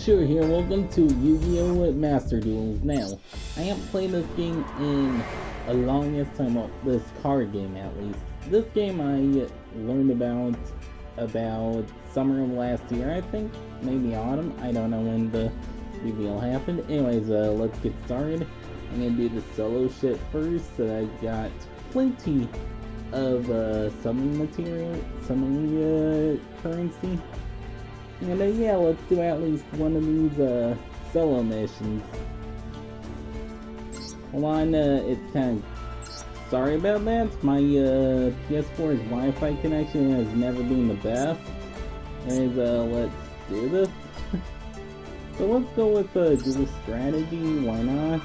Sure here, welcome to Yu-Gi-Oh! Master Duels. Now, I haven't played this game in a longest time, well, this card game at least. This game I learned about summer of last year, I think, maybe autumn, I don't know when the reveal happened. Anyways, let's get started. I'm gonna do the solo shit first, so I got plenty of summoning material, summoning currency. And yeah, let's do at least one of these solo missions. Hold on, it's kind of... Sorry about that, my PS4's Wi-Fi connection has never been the best. And let's do this. So let's go with dual strategy, why not?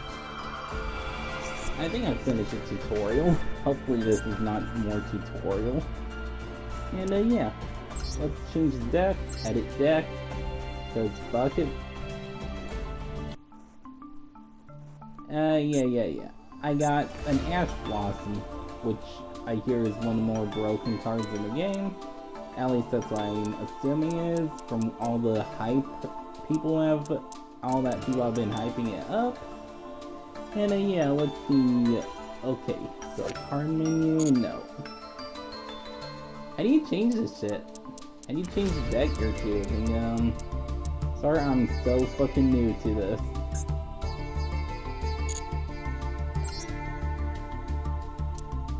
I think I've finished a tutorial. Hopefully this is not more tutorial. And yeah. Let's change the deck, edit deck, because fuck it. Yeah. I got an Ash Blossom, which I hear is one of the more broken cards in the game. At least that's what I'm assuming is, from all the hype people have been hyping it up. And yeah, let's see. Okay, so card menu, no. How do you change this shit? I need to change the deck or two, and sorry I'm so fucking new to this.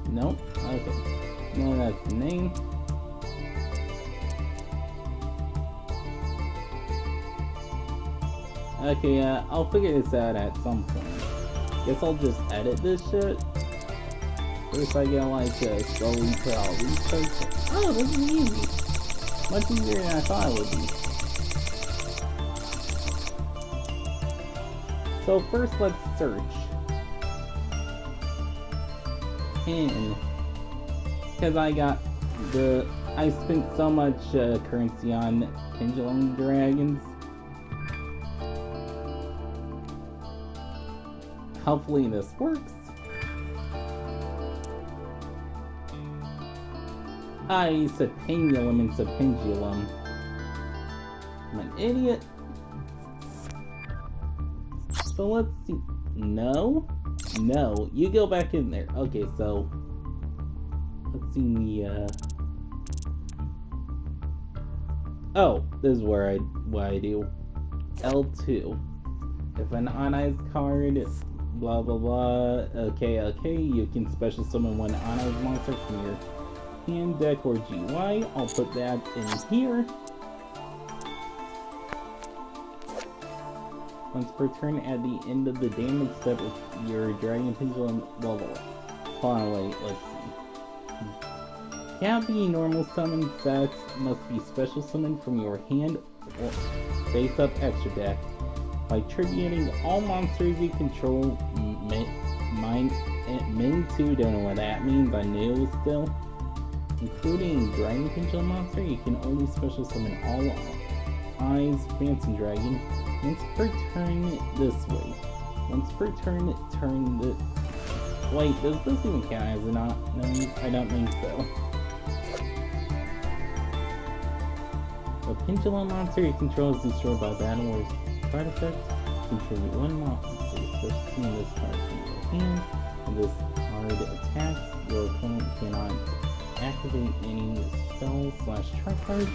Nope, okay. No, that's the name. Okay, I'll figure this out at some point. Guess I'll just edit this shit. First I get like slowly put out research. Oh, this is easy. Much easier than I thought it would be. So first let's search. Pin. Because I spent so much currency on pendulum dragons. Hopefully this works. I said pendulum instead of pendulum. I'm an idiot. So let's see. No, you go back in there. Okay, so let's see. Oh, this is what I do. L2. If an on-ice card, blah blah blah. Okay, you can special summon one on-ice monster from your hand, deck, or GY. I'll put that in here. Once per turn, at the end of the damage step with your Dragon Pendulum level. Hold on, wait, let's see. Can't be normal summon sets, must be special summoned from your hand or face up extra deck. By tributing all monsters you control, min 2, don't know what that means, I knew still. Including Dragon Pendulum monster, you can only special summon all eyes Phantom Dragon once per turn this way. Once per turn, turn this. Wait, does this even count as a not? No, I don't think so. A pendulum monster you control is destroyed by battle or card effect. Contribute one monster, special summon this card from your hand. When this card attacks, your opponent cannot activate any spell/trap card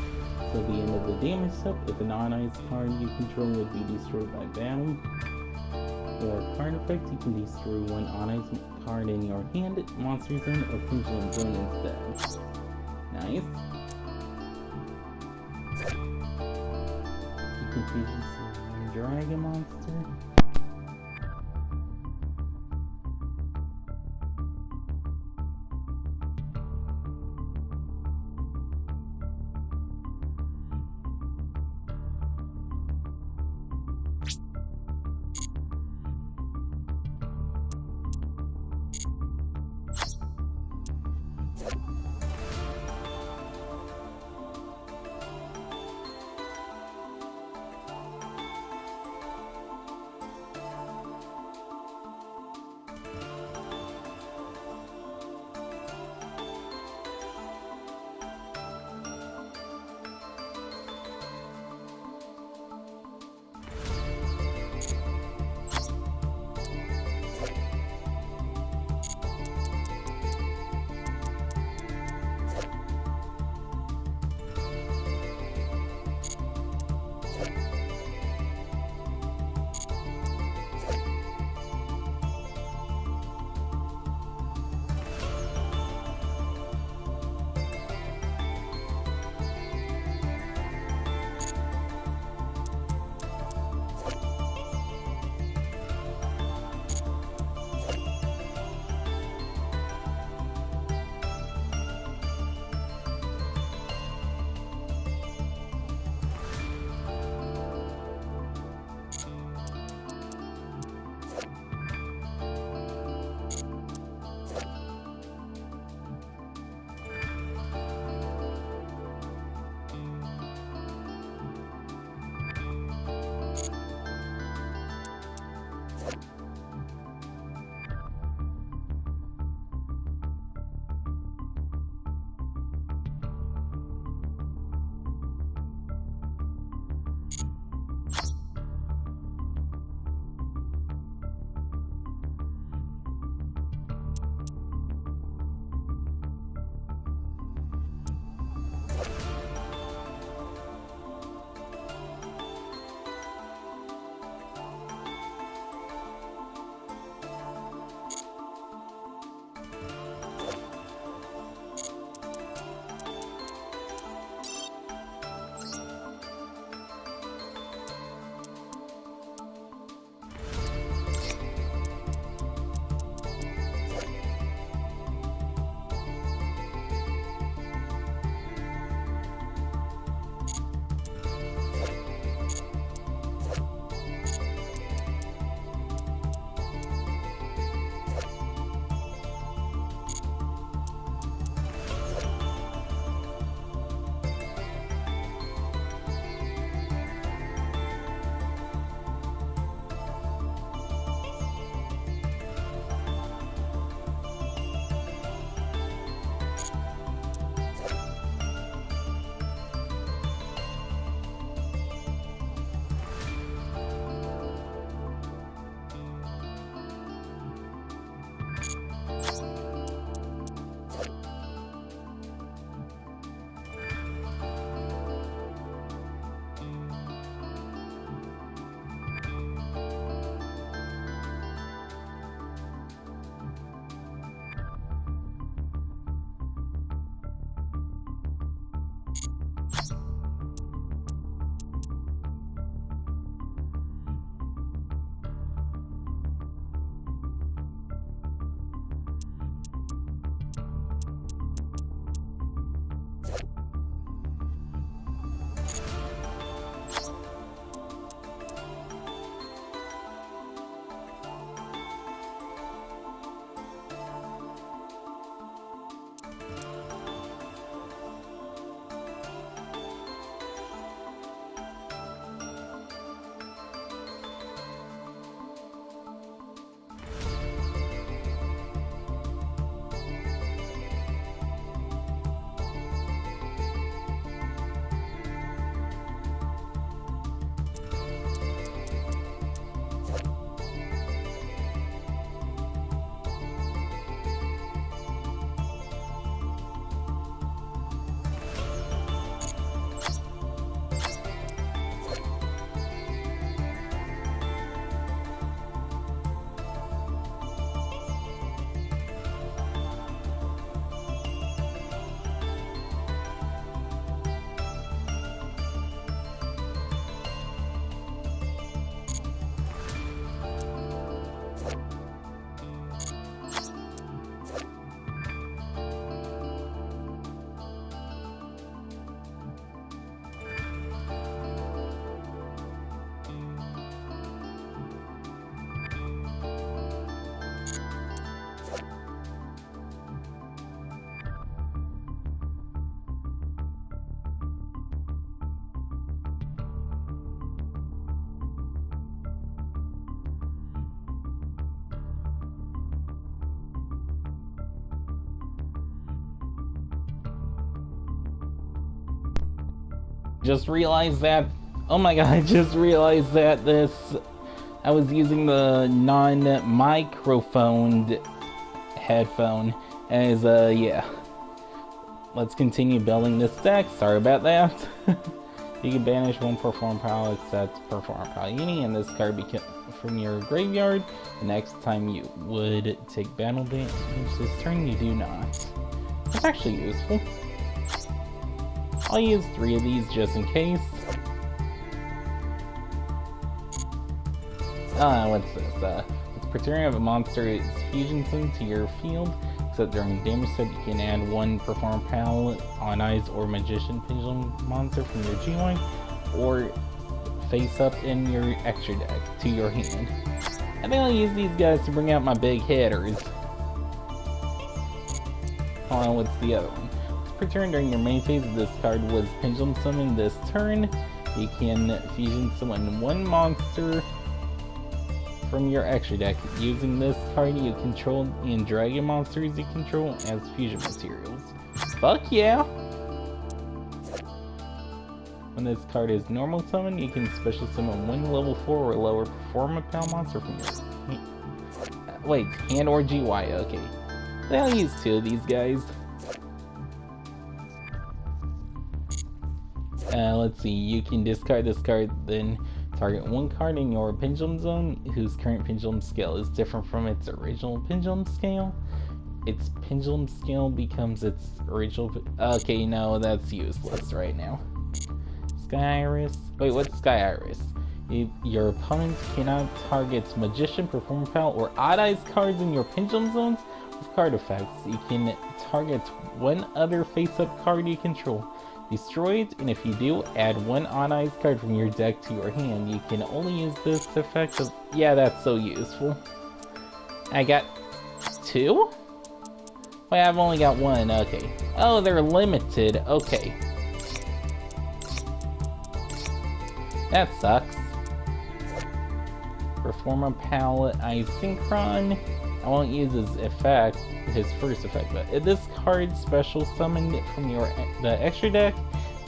till the end of the damage step. If a non-ice card you control would be destroyed by battle or card effect, you can destroy one on-ice card in your hand, monster zone, or pendulum zone instead. Nice. You can feature some dragon monster. Just realized that. Oh my god, I just realized that I was using the non-microphoned headphone as, yeah. Let's continue building this deck. Sorry about that. You can banish one perform power, except perform power uni, and this card from your graveyard. The next time you would take battle damage this turn, you do not. That's actually useful. I'll use 3 of these just in case. What's this? It's return of a monster, its fusion into your field. Except during damage step, you can add 1 perform pal on eyes or magician pendulum monster from your GY, or face up in your extra deck to your hand. I think I'll use these guys to bring out my big hitters. Hold on, what's the other one? Return during your main phase. This card was pendulum summoned this turn. You can fusion summon 1 monster from your extra deck. Using this card you control and dragon monsters you control as fusion materials. Fuck yeah! When this card is normal summon, you can special summon 1 level 4 or lower performance pal monster from your wait, hand or GY, okay. Then I'll use 2 of these guys. Let's see, you can discard this card, then target 1 card in your pendulum zone whose current pendulum scale is different from its original pendulum scale. Its pendulum scale becomes its original. Okay, no, that's useless right now. Sky Iris. Wait, what's Sky Iris? Your opponent cannot target Magician, Perform Pal, or Odd Eyes cards in your pendulum zones with card effects. You can target 1 other face-up card you control. Destroy it, and if you do, add 1 Odd Eyes card from your deck to your hand. You can only use this effect of... Yeah, that's so useful. I got 2? Wait, I've only got 1, okay. Oh, they're limited, okay. That sucks. Perform a palette Synchron. I won't use his effect, his first effect, but this card special summoned from the extra deck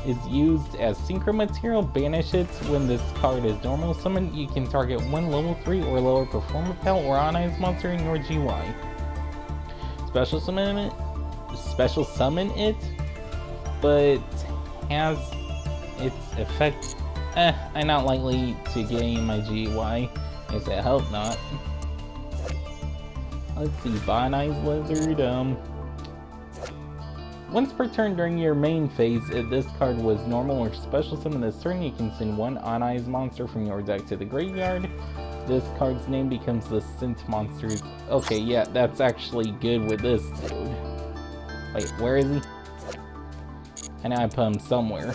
is used as synchro material. Banish it when this card is normal summoned. You can target 1 level 3 or lower performance pal or on-ice monster in your GY. Special summon it, but has its effect. I'm not likely to gain my GY. I say I hope not. Let's see, Bond Eyes Lizard, once per turn during your main phase, if this card was normal or special summon this turn, you can send 1 On Eyes monster from your deck to the graveyard. This card's name becomes the Synth Monsters. Okay, yeah, that's actually good with this dude. Wait, where is he? I know I put him somewhere.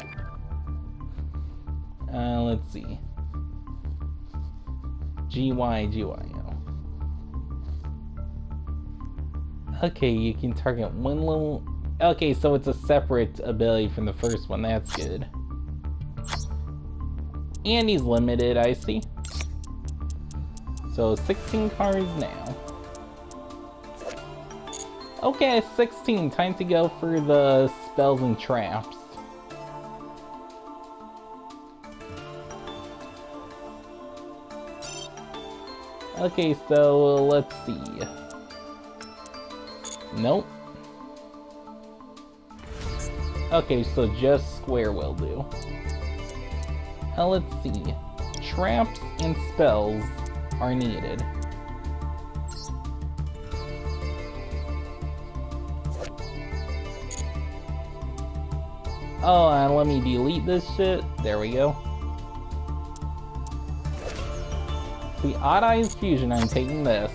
Let's see. GY. Okay, you can target 1 level... Okay, so it's a separate ability from the first one, that's good. And he's limited, I see. So 16 cards now. Okay, 16, time to go for the spells and traps. Okay, so let's see. Nope. Okay, so just square will do. Let's see. Traps and spells are needed. Oh, and let me delete this shit. There we go. The Odd Eyes Fusion, I'm taking this.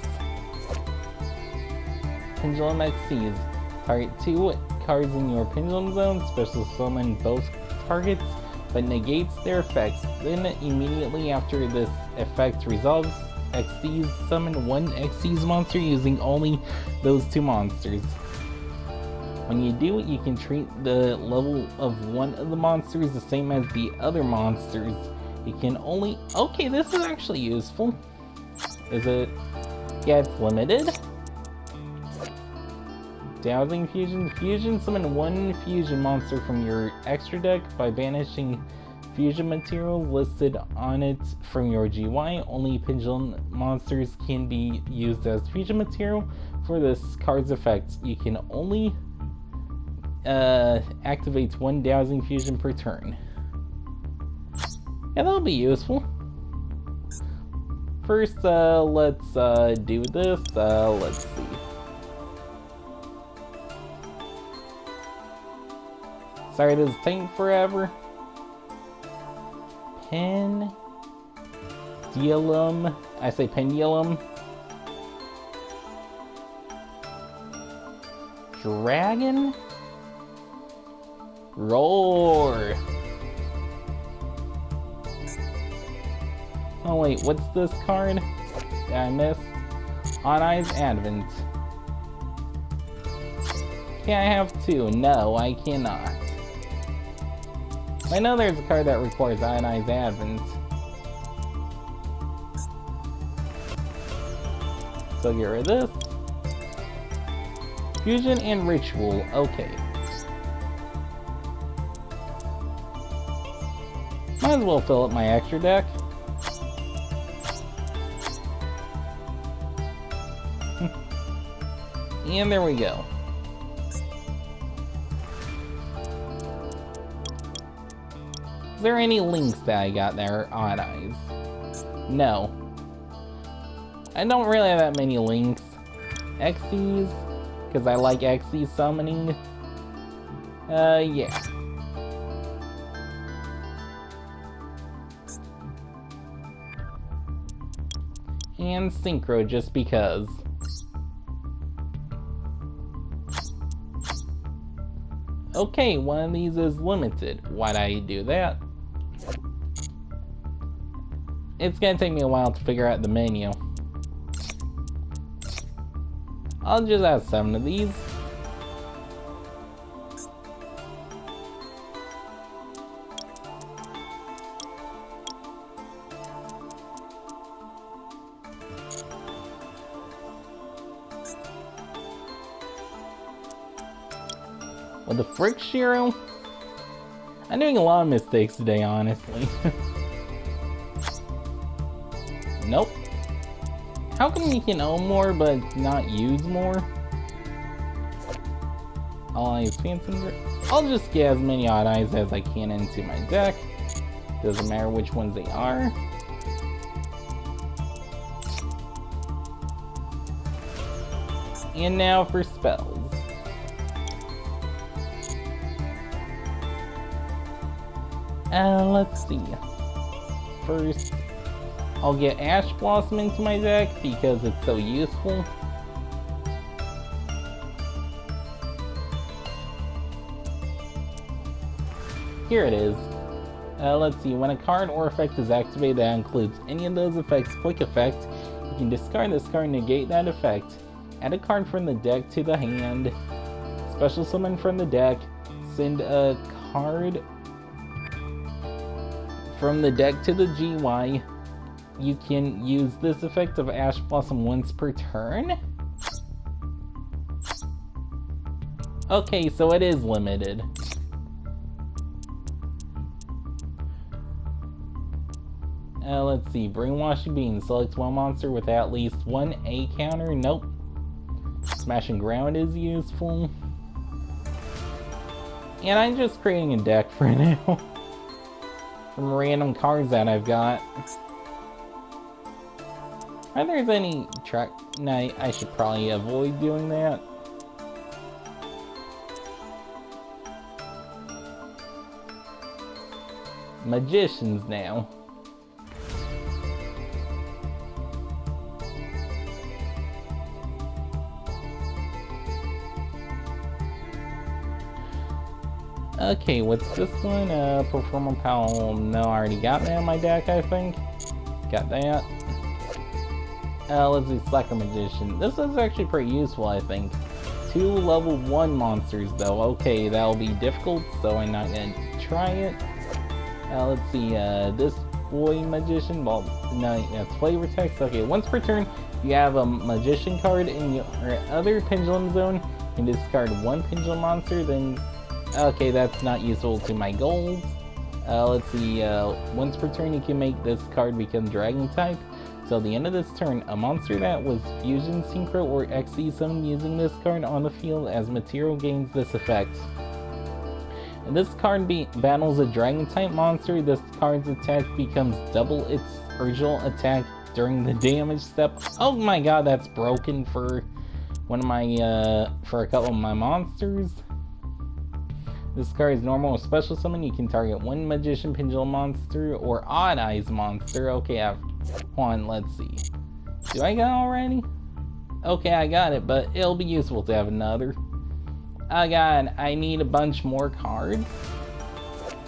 Pendulum XCs. Target 2 cards in your pendulum zone, special summon both targets, but negates their effects. Then immediately after this effect resolves, XCs summon 1 XCs monster using only those 2 monsters. When you do it, you can treat the level of 1 of the monsters the same as the other monsters. You can only... Okay, this is actually useful. Is it... Yeah, it's limited. Dowsing Fusion. Fusion summon one fusion monster from your extra deck by banishing fusion material listed on it from your GY. Only pendulum monsters can be used as fusion material. For this card's effect, you can only activate one Dowsing Fusion per turn. Yeah, that'll be useful. First, let's do this. Let's see. Sorry, this is taking forever. Pendulum. I say pendulum. Dragon. Roar. Oh wait, what's this card that I missed? On I's Advent. Can I have two? No, I cannot. I know there's a card that requires On I's Advent. So get rid of this. Fusion and Ritual, okay. Might as well fill up my extra deck. And there we go. Is there any links that I got there on eyes? No. I don't really have that many links. Xyz, because I like Xyz summoning. Yeah. And Synchro, just because. Okay, one of these is limited. Why'd I do that? It's gonna take me a while to figure out the menu. I'll just have 7 of these. With the frick, Shiro? I'm doing a lot of mistakes today, honestly. Nope. How come you can own more but not use more? All Eyes Phantoms. I'll just get as many Odd Eyes as I can into my deck. Doesn't matter which ones they are. And now for spells. Let's see. First, I'll get Ash Blossom into my deck because it's so useful. Here it is. Let's see. When a card or effect is activated that includes any of those effects' quick effect, you can discard this card and negate that effect. Add a card from the deck to the hand. Special summon from the deck. Send a card from the deck to the GY. You can use this effect of Ash Blossom once per turn. Okay, so it is limited. Let's see. Brainwashing Beam. Select one monster with at least one A counter. Nope. Smashing Ground is useful. And I'm just creating a deck for now. From random cards that I've got. Are there any track? No, I should probably avoid doing that. Magicians now. Okay, what's this one? Performer Powell. No, I already got that in my deck, I think. Got that. Let's do Slacker Magician. This is actually pretty useful, I think. 2 level 1 monsters, though. Okay, that'll be difficult, so I'm not gonna try it. Let's see, this boy Magician. Well, no, that's flavor text. Okay, once per turn, you have a Magician card in your other Pendulum Zone. can discard one pendulum monster, then... Okay, that's not useful to my goals. Let's see, once per turn you can make this card become Dragon type. Till the end of this turn, a monster that was Fusion, Synchro, or XC summoned using this card on the field as material gains this effect. If this card battles a Dragon type monster, this card's attack becomes double its original attack during the damage step. Oh my god, that's broken for one of my, for a couple of my monsters. This card is normal or special summon. You can target one Magician Pendulum monster or Odd Eyes monster. Okay, hold on, let's see. Do I got it already? Okay, I got it, but it'll be useful to have another. Oh god, I need a bunch more cards.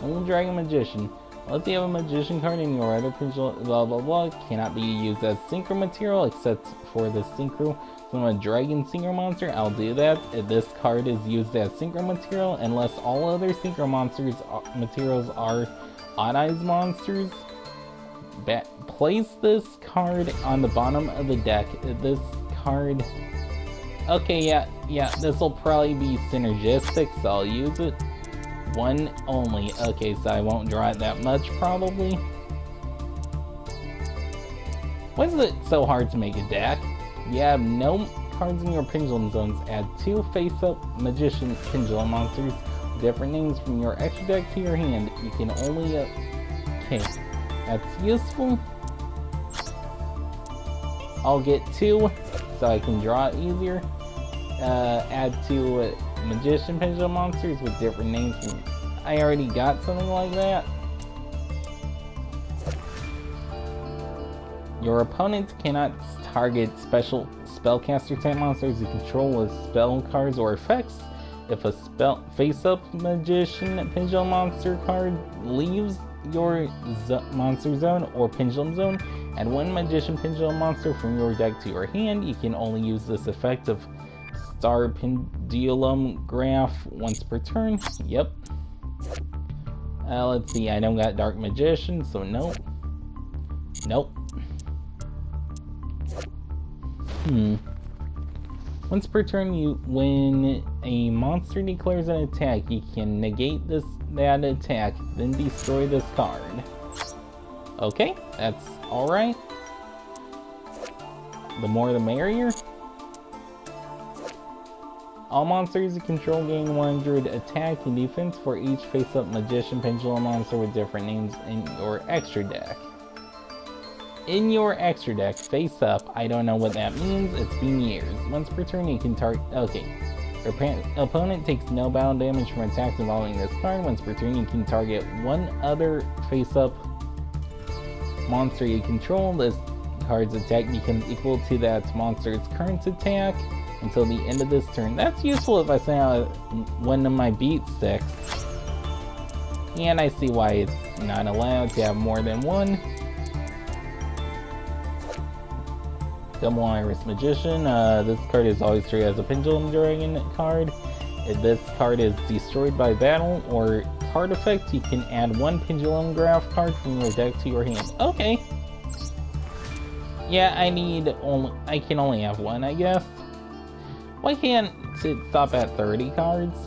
Only Dragon Magician. Unless you have a Magician card in your other Pendulum, blah blah blah, cannot be used as Synchro material except for the Synchro from a Dragon Synchro monster. I'll do that. If this card is used as Synchro material, unless all other Synchro materials are Odd Eyes monsters. Place this card on the bottom of the deck. This card... Okay, yeah, this will probably be synergistic, so I'll use it. One only. Okay, so I won't draw it that much, probably. Why is it so hard to make a deck? You have no cards in your Pendulum zones. Add 2 face-up Magician Pendulum monsters with different names from your extra deck to your hand. You can only... Okay, that's useful. I'll get 2 so I can draw it easier. Add 2 Magician Pendulum monsters with different names. I already got something like that. Your opponent cannot target special spellcaster type monsters you control with spell cards or effects. If a face-up Magician Pendulum monster card leaves your monster zone or Pendulum zone, add 1 Magician Pendulum monster from your deck to your hand. You can only use this effect of Star Pendulum Graph once per turn. Yep. Let's see, I don't got Dark Magician, so nope. Nope. Once per turn, when a monster declares an attack, you can negate that attack, then destroy this card. Okay, that's alright. The more the merrier. All monsters you control gain 100 attack and defense for each face-up Magician Pendulum monster with different names in your extra deck. In your extra deck, face up, I don't know what that means, it's been years. Once per turn you can target... Okay. Your opponent takes no battle damage from attacks involving this card. Once per turn you can target 1 other face-up monster you control. This card's attack becomes equal to that monster's current attack until the end of this turn. That's useful if I send out one of my beat sticks. And I see why it's not allowed to have more than 1. Double Iris Magician. This card is always treated as a Pendulum Dragon card. If this card is destroyed by battle or card effect, you can add 1 Pendulum Graph card from your deck to your hand. Okay. Yeah, I can only have 1, I guess. Why can't it stop at 30 cards?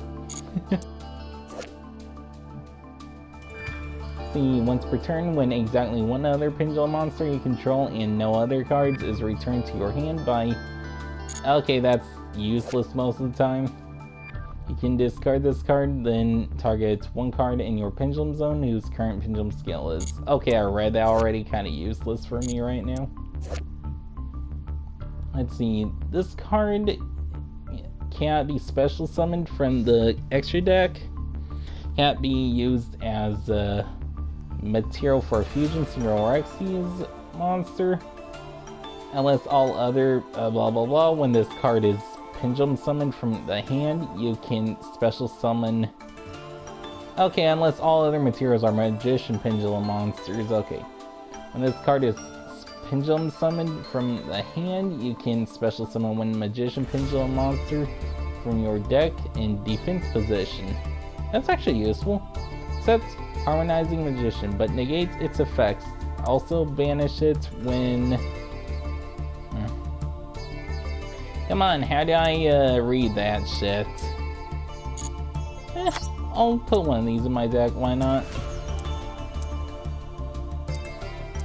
See, once per turn, when exactly 1 other Pendulum monster you control and no other cards is returned to your hand by... Okay, that's useless most of the time. You can discard this card, then target 1 card in your Pendulum zone whose current Pendulum scale is... Okay, I read that already, kind of useless for me right now. Let's see, this card cannot be special summoned from the extra deck. Can't be used as material for a Fusion Synchro or Xyz monster. Unless all other blah blah blah. When this card is Pendulum summoned from the hand, you can special summon... Okay, unless all other materials are Magician Pendulum monsters. Okay. When this card is Pendulum summoned from the hand, you can special summon 1 Magician Pendulum monster from your deck in defense position. That's actually useful. Sets Harmonizing Magician, but negates its effects. Also banish it when... Come on, how do I read that shit? I'll put one of these in my deck, why not?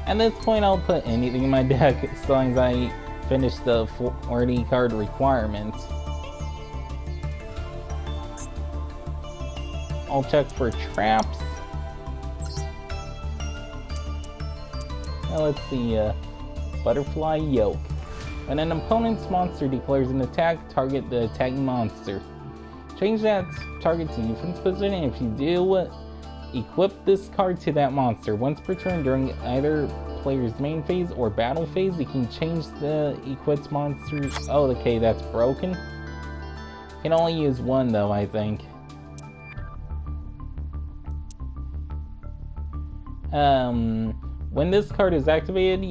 At this point, I'll put anything in my deck as long as I finish the 40 card requirement. I'll check for traps. Now let's see, Butterfly Yoke. When an opponent's monster declares an attack, target the attacking monster. Change that target to defense position, and if you do, equip this card to that monster. Once per turn during either player's main phase or battle phase, you can change the equipped monsters. Oh, okay, that's broken. You can only use one though, I think. When this card is activated,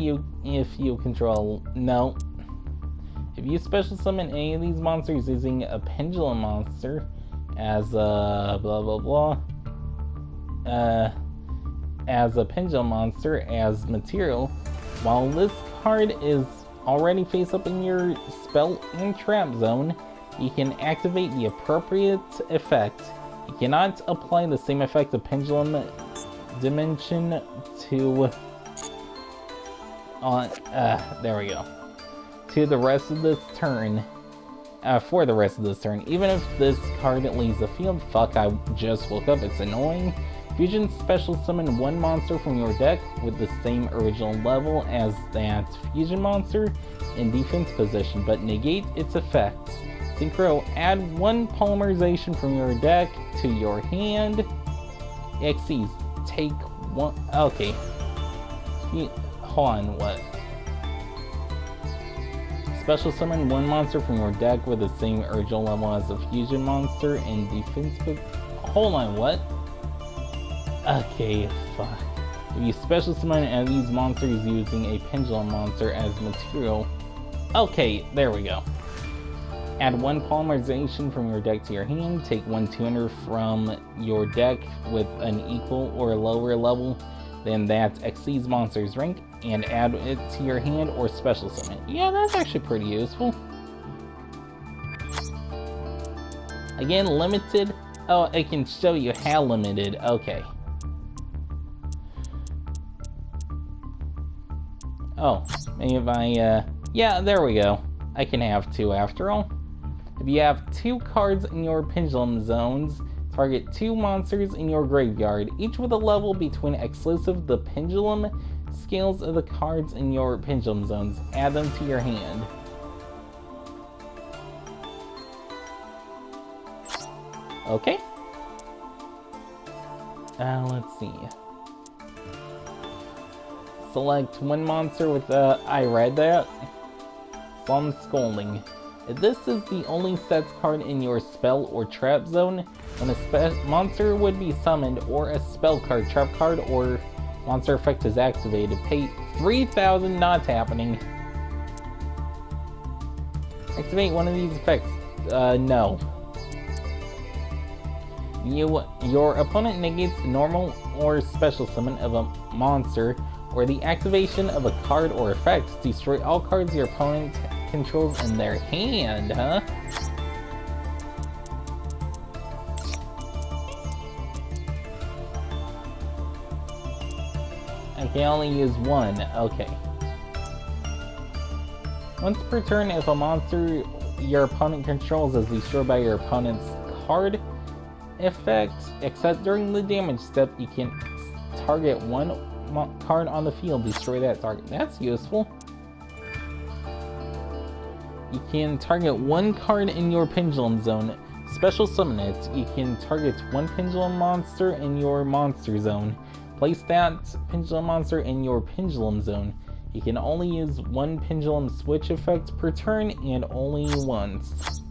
if you control... No. If you special summon any of these monsters using a pendulum monster as a as a pendulum monster as material, while this card is already face up in your spell and trap zone, you can activate the appropriate effect. You cannot apply the same effect of pendulum dimension to there we go, to the rest of this turn, for the rest of this turn. Even if this card leaves the field, fuck, I just woke up, it's annoying. Fusion special summon one monster from your deck with the same original level as that fusion monster in defense position, but negate its effects. Synchro, add one polymerization from your deck to your hand. Xyz, take one, okay. Hold on, what? Special summon one monster from your deck with the same original level as the fusion monster in defense. Hold on, what? Okay, fuck. If you special summon any of these monsters using a pendulum monster as material. Okay, there we go. Add one polymerization from your deck to your hand. Take one tuner from your deck with an equal or lower level than that Xyz monster's rank, and add it to your hand or special summon. Yeah, that's actually pretty useful. Again, limited. Oh, it can show you how limited. Okay. Oh, maybe if I, yeah, there we go. I can have two after all. If you have two cards in your pendulum zones, target two monsters in your graveyard, each with a level between exclusive the pendulum scales of the cards in your pendulum zones. Add them to your hand. Okay. Let's see. Select one monster with I read that. Slum Scolding. If this is the only sets card in your spell or trap zone, when a monster would be summoned or a spell card, trap card, or monster effect is activated, pay 3,000, not happening. Activate one of these effects. No. Your opponent negates normal or special summon of a monster or the activation of a card or effect. Destroy all cards your opponent controls in their hand, huh? I can only use one, okay. Once per turn, if a monster your opponent controls is destroyed by your opponent's card effect, except during the damage step, you can target one card on the field, destroy that target. That's useful. You can target one card in your pendulum zone, special summon it. You can target one pendulum monster in your monster zone. Place that pendulum monster in your pendulum zone. You can only use one pendulum switch effect per turn and only once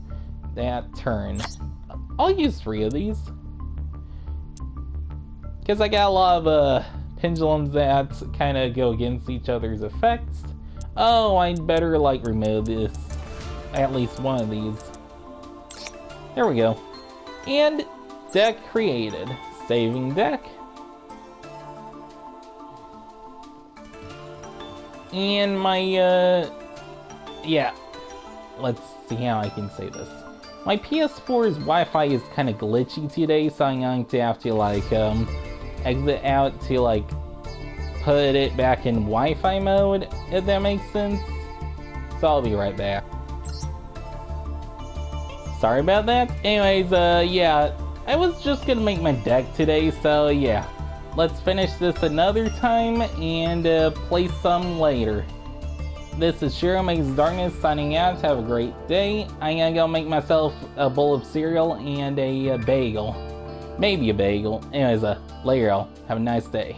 that turn. I'll use 3 of these, because I got a lot of pendulums that kind of go against each other's effects. Oh, I'd better like remove this, at least one of these. There we go. And deck created. Saving deck. And my, yeah. Let's see how I can say this. My PS4's Wi-Fi is kind of glitchy today, so I'm going to have to exit out to put it back in Wi-Fi mode, if that makes sense. So I'll be right back. Sorry about that. Anyways, yeah, I was just gonna make my deck today, so yeah. Let's finish this another time and play some later. This is Shiro Makes Darkness signing out. Have a great day. I'm gonna go make myself a bowl of cereal and a bagel. Maybe a bagel. Anyways, later y'all. Have a nice day.